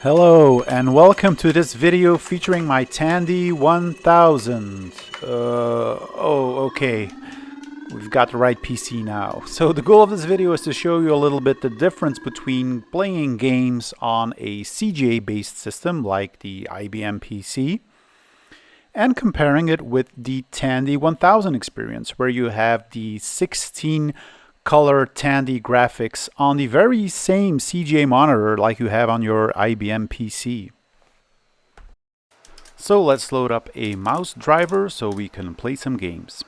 Hello and welcome to this video featuring my Tandy 1000. Okay. We've got the right PC now. So the goal of this video is to show you a little bit the difference between playing games on a Cga based system like the IBM PC and comparing it with the Tandy 1000 experience, where you have the 16 color Tandy graphics on the very same Cga monitor like you have on your IBM PC. So let's load up a mouse driver so we can play some games.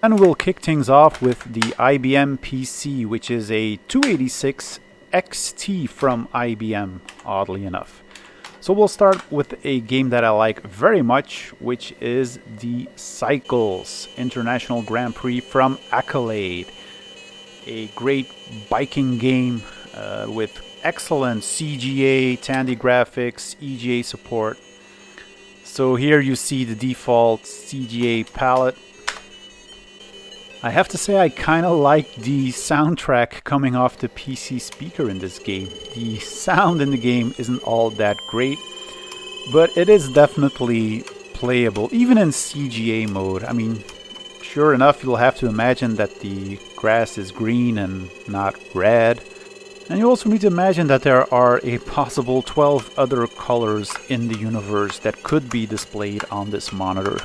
And we'll kick things off with the IBM PC, which is a 286 XT from IBM, oddly enough. So we'll start with a game that I like very much, which is the Cycles International Grand Prix from Arkanoid. A great biking game with excellent CGA, Tandy graphics, EGA support. So here you see the default CGA palette. I have to say I kind of like the soundtrack coming off the PC speaker in this game. The sound in the game isn't all that great, but it is definitely playable, even in Cga mode. I mean, sure enough, you'll have to imagine that the grass is green and not red. And you also need to imagine that there are a possible 12 other colors in the universe that could be displayed on this monitor.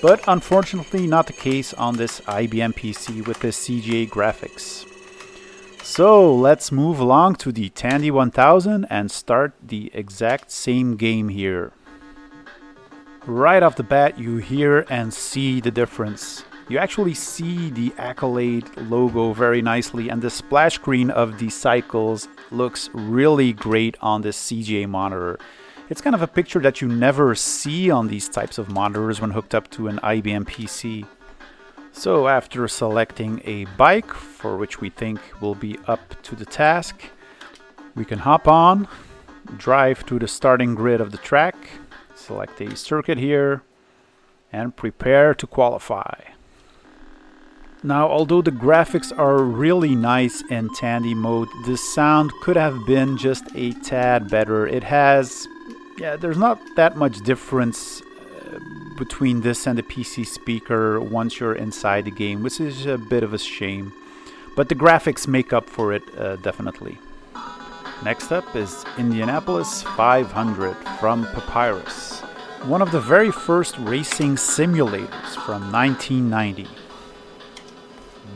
But unfortunately not the case on this IBM PC with the CGA graphics. So let's move along to the Tandy 1000 and start the exact same game here. Right off the bat you hear and see the difference. You actually see the Arkanoid logo very nicely, and the splash screen of the Cycles looks really great on this CGA monitor. It's kind of a picture that you never see on these types of monitors when hooked up to an IBM PC. So after selecting a bike, for which we think will be up to the task, we can hop on, drive to the starting grid of the track, select a circuit here, and prepare to qualify. Now, although the graphics are really nice in Tandy mode, the sound could have been just a tad better. There's not that much difference between this and the PC speaker once you're inside the game, which is a bit of a shame. But the graphics make up for it, definitely. Next up is Indianapolis 500 from Papyrus, one of the very first racing simulators from 1990.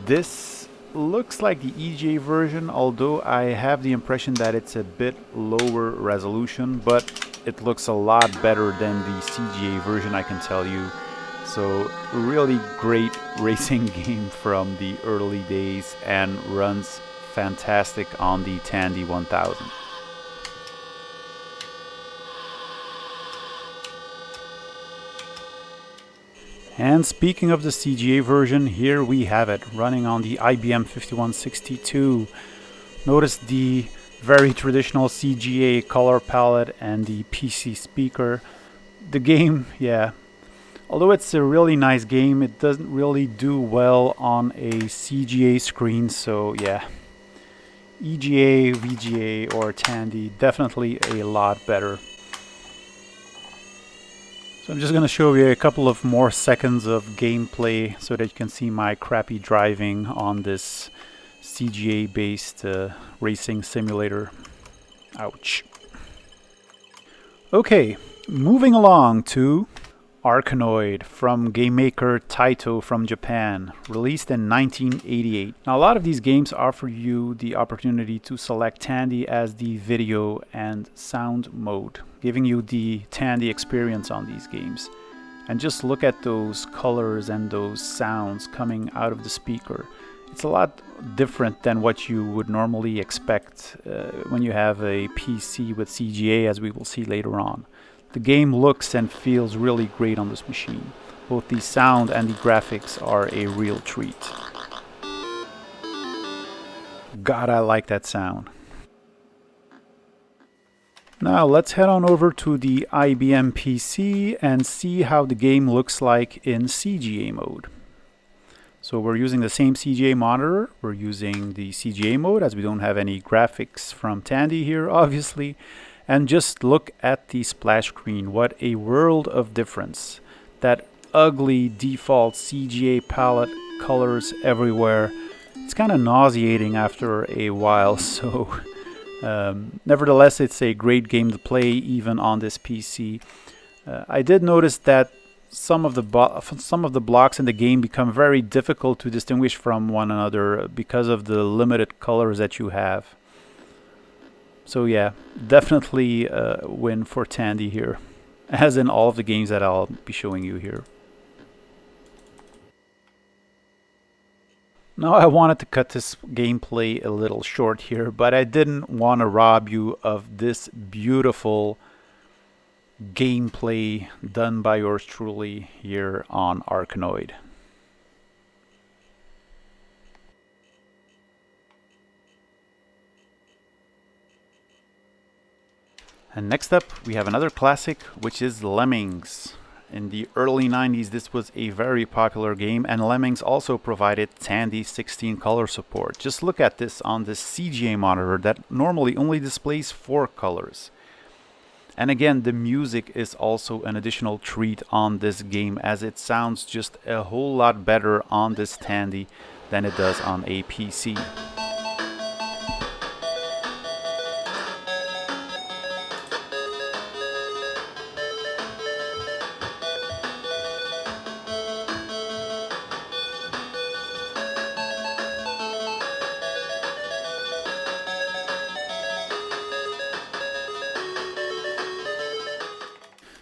This looks like the EGA version, although I have the impression that it's a bit lower resolution, but it looks a lot better than the CGA version, I can tell you. So really great racing game from the early days and runs fantastic on the Tandy 1000. And speaking of the CGA version, here we have it running on the IBM 5162. Notice the very traditional CGA color palette and the PC speaker. The game, although it's a really nice game, it doesn't really do well on a CGA screen, so EGA, VGA or Tandy, definitely a lot better. So I'm just going to show you a couple of more seconds of gameplay so that you can see my crappy driving on this CGA based racing simulator. Ouch. Okay, moving along to Arkanoid from game maker Taito from Japan, released in 1988. Now a lot of these games offer you the opportunity to select Tandy as the video and sound mode, giving you the Tandy experience on these games. And just look at those colors and those sounds coming out of the speaker. It's a lot different than what you would normally expect when you have a PC with CGA, as we will see later on. The game looks and feels really great on this machine. Both the sound and the graphics are a real treat. God, I like that sound. Now let's head on over to the IBM PC and see how the game looks like in CGA mode. So we're using the same Cga monitor. We're using the Cga mode as we don't have any graphics from Tandy here, obviously. And just look at the splash screen. What a world of difference. That ugly default Cga palette colors everywhere. It's kind of nauseating after a while, so nevertheless it's a great game to play even on this PC. I did notice that some of the blocks in the game become very difficult to distinguish from one another because of the limited colors that you have. So yeah, definitely a win for Tandy here, as in all of the games that I'll be showing you here. Now I wanted to cut this gameplay a little short here, but I didn't want to rob you of this beautiful gameplay done by yours truly here on Arkanoid. And next up we have another classic, which is Lemmings. In the early 90s this was a very popular game, and Lemmings also provided Tandy 16 color support. Just look at this on this Cga monitor that normally only displays 4 colors. And again, the music is also an additional treat on this game, as it sounds just a whole lot better on this Tandy than it does on a PC.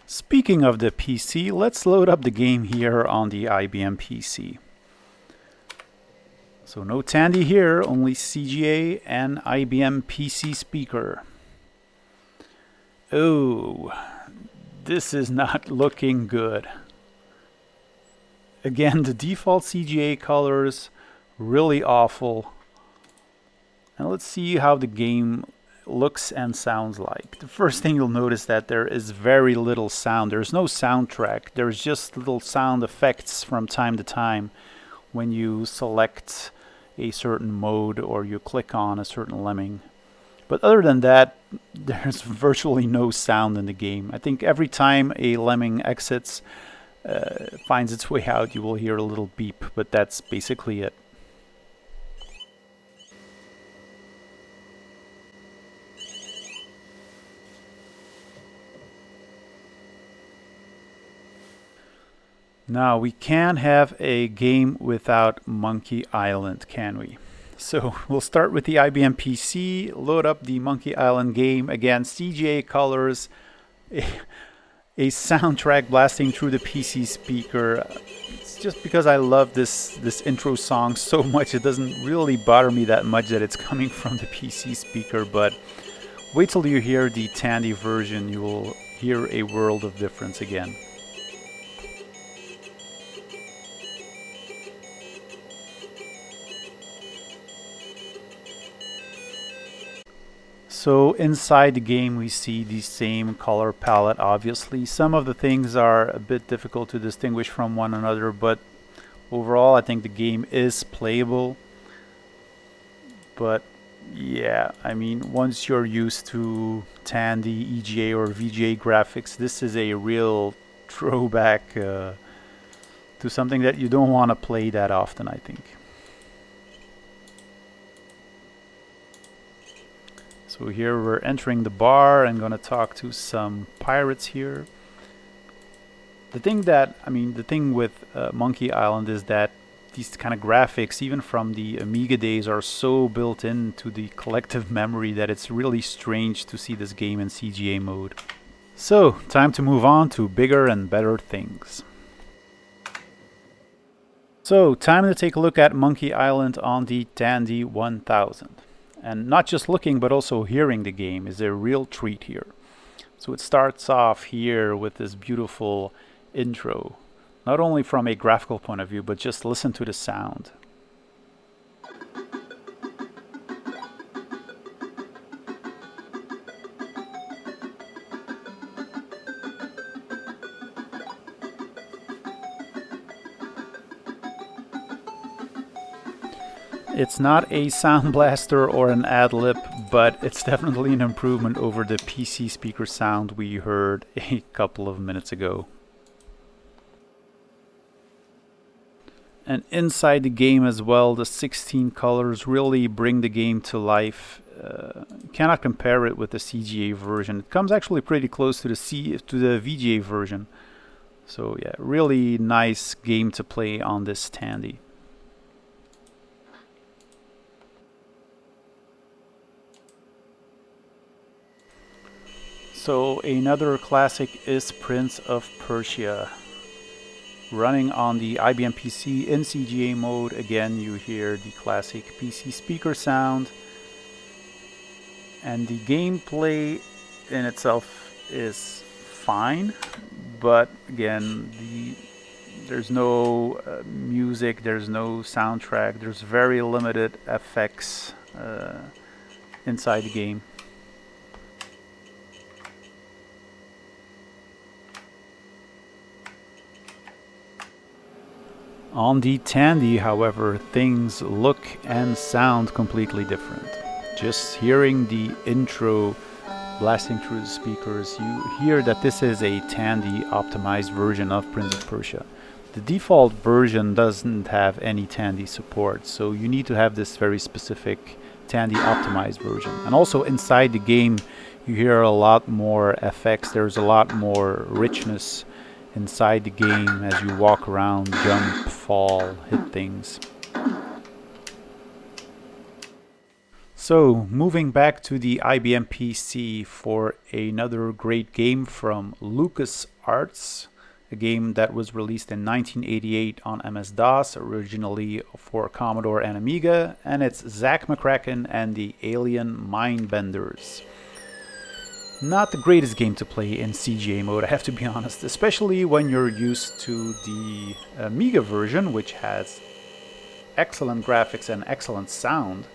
Speaking of the PC, let's load up the game here on the IBM PC. So no Tandy here, only Cga and IBM PC speaker. Oh, this is not looking good. Again, the default Cga colors, really awful. And let's see how the game looks and sounds like. The first thing you'll notice that there is very little sound. There's no soundtrack. There's just little sound effects from time to time when you select a certain mode or you click on a certain lemming. But other than that, there's virtually no sound in the game. I think every time a lemming exits, finds its way out, you will hear a little beep, but that's basically it. Now, we can't have a game without Monkey Island, can we? So we'll start with the IBM PC, load up the Monkey Island game. Again, Cga colors, a soundtrack blasting through the PC speaker. It's just because I love this intro song so much, it doesn't really bother me that much that it's coming from the PC speaker, but wait till you hear the Tandy version, you will hear a world of difference again. So inside the game we see the same color palette, obviously. Some of the things are a bit difficult to distinguish from one another, but overall I think the game is playable. But yeah, I mean, once you're used to Tandy, EGA or VGA graphics, this is a real throwback to something that you don't want to play that often, I think. So here we're entering the bar and gonna talk to some pirates here. The thing with Monkey Island is that these kind of graphics, even from the Amiga days, are so built into the collective memory that it's really strange to see this game in Cga mode. So, time to move on to bigger and better things. So, time to take a look at Monkey Island on the Tandy 1000. And not just looking, but also hearing the game is a real treat here. So it starts off here with this beautiful intro. Not only from a graphical point of view, but just listen to the sound. It's not a sound blaster or an ad-lib, but it's definitely an improvement over the PC speaker sound we heard a couple of minutes ago. And inside the game as well, the 16 colors really bring the game to life. Cannot compare it with the CGA version. It comes actually pretty close to the VGA version. So yeah, really nice game to play on this Tandy. So another classic is Prince of Persia. Running on the IBM PC in Cga mode. Again, you hear the classic PC speaker sound. And the gameplay in itself is fine. But again, there's no music, there's no soundtrack, there's very limited effects inside the game. On the Tandy, however, things look and sound completely different. Just hearing the intro blasting through the speakers, you hear that this is a Tandy optimized version of Prince of Persia. The default version doesn't have any Tandy support, so you need to have this very specific Tandy optimized version. And also inside the game, you hear a lot more effects, there's a lot more richness inside the game as you walk around, jump, fall, hit things. So, moving back to the IBM PC for another great game from LucasArts, a game that was released in 1988 on MS-DOS, originally for Commodore and Amiga, and it's Zack, McKracken and the Alien Mindbenders. Not the greatest game to play in Cga mode, I have to be honest, especially when you're used to the Amiga version, which has excellent graphics and excellent sound.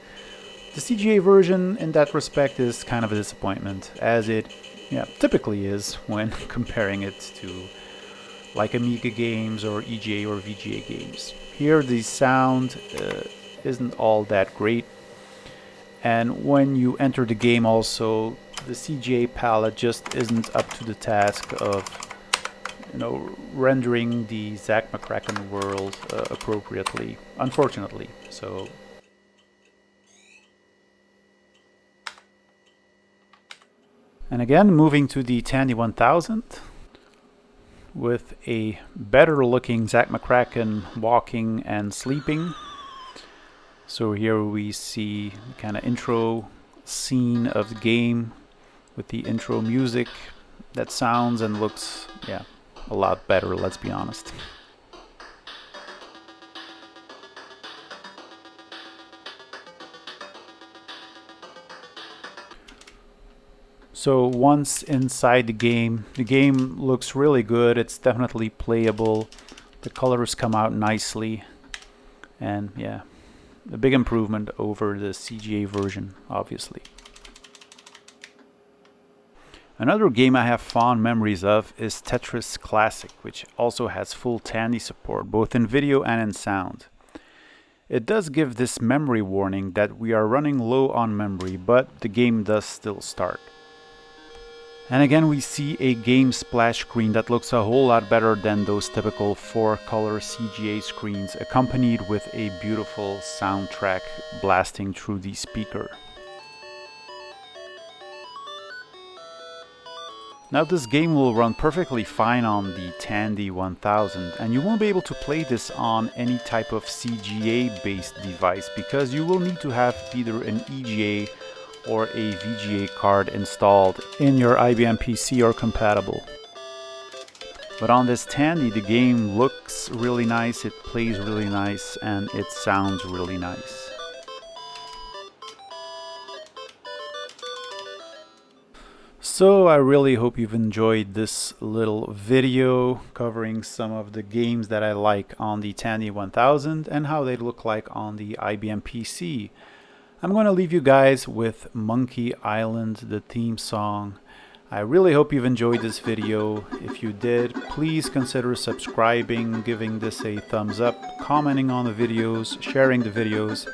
The Cga version in that respect is kind of a disappointment, as it typically is when comparing it to like Amiga games or EGA or VGA games. Here the sound isn't all that great, and when you enter the game also, the CGA palette just isn't up to the task of rendering the Zack McKracken world appropriately, unfortunately. So and again, moving to the Tandy 1000 with a better looking Zack McKracken walking and sleeping. So here we see the kind of intro scene of the game with the intro music that sounds and looks a lot better, let's be honest. So once inside the game looks really good. It's definitely playable. The colors come out nicely, and a big improvement over the CGA version, obviously. Another game I have fond memories of is Tetris Classic, which also has full Tandy support, both in video and in sound. It does give this memory warning that we are running low on memory, but the game does still start. And again, we see a game splash screen that looks a whole lot better than those typical 4-color CGA screens, accompanied with a beautiful soundtrack blasting through the speaker. Now this game will run perfectly fine on the Tandy 1000, and you won't be able to play this on any type of CGA based device because you will need to have either an EGA or a VGA card installed in your IBM PC or compatible. But on this Tandy, the game looks really nice, it plays really nice, and it sounds really nice. So I really hope you've enjoyed this little video covering some of the games that I like on the Tandy 1000 and how they look like on the IBM PC. I'm going to leave you guys with Monkey Island, the theme song. I really hope you've enjoyed this video. If you did, please consider subscribing, giving this a thumbs up, commenting on the videos, sharing the videos,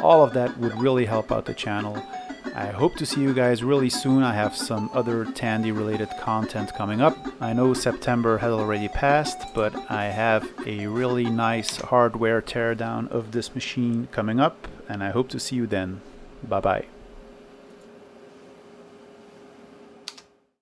All of that would really help out the channel. I hope to see you guys really soon. I have some other Tandy related content coming up. I know September has already passed, but I have a really nice hardware teardown of this machine coming up, and I hope to see you then. Bye bye.